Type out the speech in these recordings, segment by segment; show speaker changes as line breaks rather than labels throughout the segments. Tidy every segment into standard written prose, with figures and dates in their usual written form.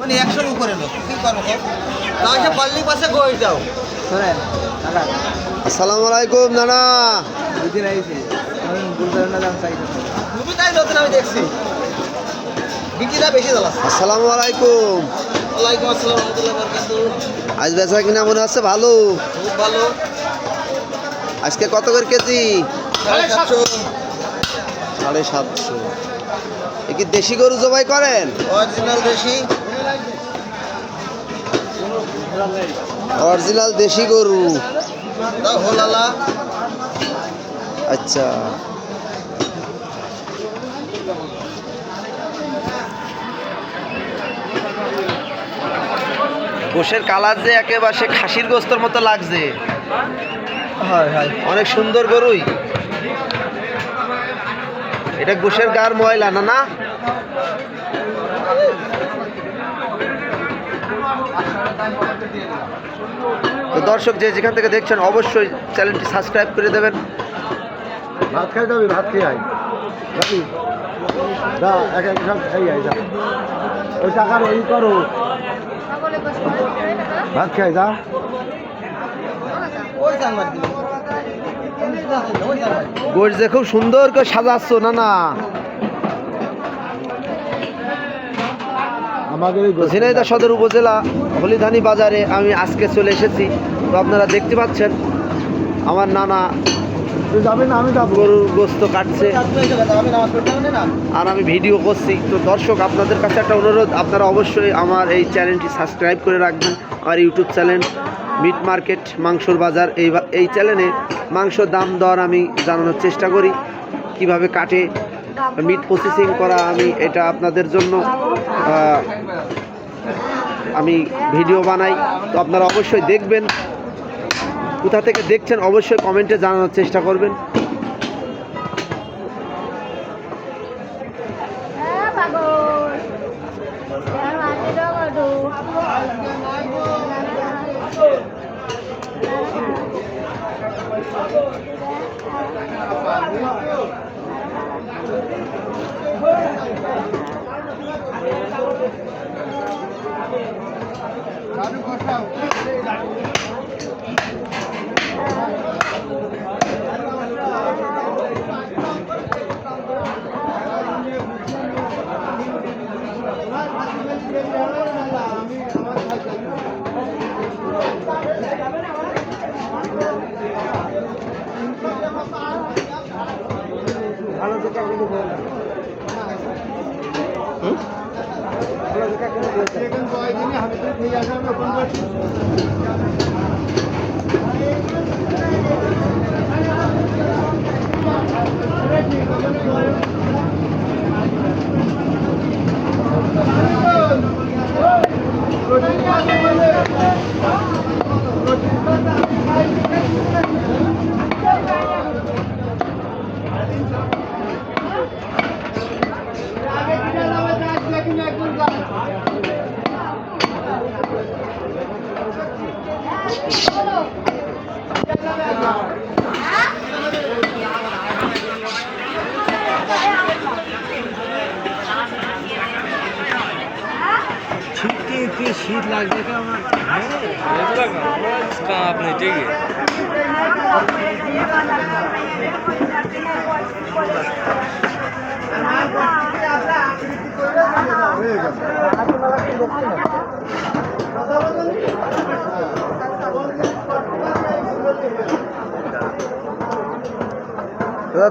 মানে 100-র উপরে লোক কি করবো তাও এসে পাল্লি পাশে গই যাও শোনেন দাদা
আসসালামু আলাইকুম নানা।
দুদিন আইছি আমি বুঝলাম না দাম চাইতে তুমি তাই নতুন আমি দেখছি বিকিটা বেশি দলাস।
আসসালামু আলাইকুম।
ওয়ালাইকুম আসসালাম রাহমাতুল্লাহি ওয়া বারাকাতুহু।
আজ বেচা কিনা মনে হচ্ছে ভালো?
খুব ভালো।
আজকে কত করে কেজি?
750।
750। এ কি দেশি গরু জবাই করেন?
অরিজিনাল দেশি।
অরিজিনাল দেশি গরু।
দাও হোলালা।
আচ্ছা গোশের কালার যে একেবারে সে খাসির গোস্তর মতো লাগছে।
হয় হয়
অনেক সুন্দর গরুই। এটা গোশের গার ময়লা না না? তো দর্শক যে যেখান থেকে দেখছেন অবশ্যই চ্যানেলটি সাবস্ক্রাইব করে দেবেন।
ভাত খাই যাবি ভাত খেয়ে আয় যাবি দা এক এক সব খাই আয় যা ওই টাকার ওই করো ভাত খাই যা
গোশ যে খুব সুন্দর করে সাজাচ্ছ না না?
আমাদের
ঝিনাইদহ সদর উপজেলা হলিধানি বাজারে আমি আজকে চলে এসেছি। তো আপনারা দেখতে পাচ্ছেন আমার নানা
যাবে না আমি যাবো
গরুর গোস্ত কাটছে আর আমি ভিডিও করছি। তো দর্শক আপনাদের কাছে একটা অনুরোধ, আপনারা অবশ্যই আমার এই চ্যানেলটি সাবস্ক্রাইব করে রাখবেন। আমার ইউটিউব চ্যানেল মিট মার্কেট মাংসর বাজার। এই চ্যানেলে মাংসর দাম দর আমি জানানোর চেষ্টা করি, কিভাবে কাটে মিট প্রসেসিং করা, আমি এটা আপনাদের জন্য আমি ভিডিও বানাই। তো আপনারা অবশ্যই দেখবেন। কোথা থেকে দেখছেন অবশ্যই কমেন্টে জানানোর চেষ্টা করবেন।
শীত লাগবে
আপনি ঠিকই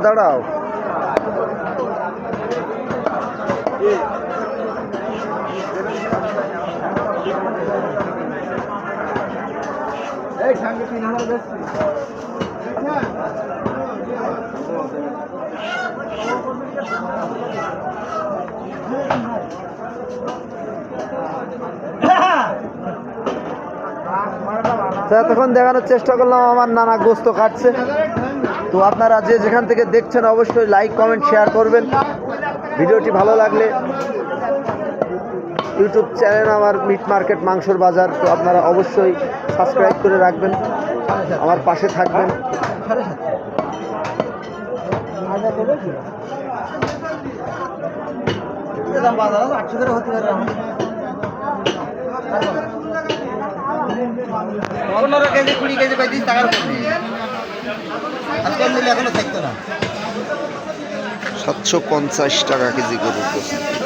দাঁড়াও
এই সঙ্গে 3000 বেশি
তখন দেখানোর চেষ্টা করলাম আমার নানা গোস্ত কাটছে। তো আপনারা যে যেখান থেকে দেখছেন অবশ্যই লাইক কমেন্ট শেয়ার করবেন। ভিডিওটি ভালো লাগলে ইউটিউব চ্যানেল আমার মিট মার্কেট মাংসর বাজার, তো আপনারা অবশ্যই সাবস্ক্রাইব করে রাখবেন, আমার পাশে থাকবেন।
দাম 800 করে হতে পারে। 15 কেজি 20 কেজি কই দিস টাকার কম নেই আর কম নিলে এখনো থাকতো না
750 টাকা কেজি গরুর গোশত।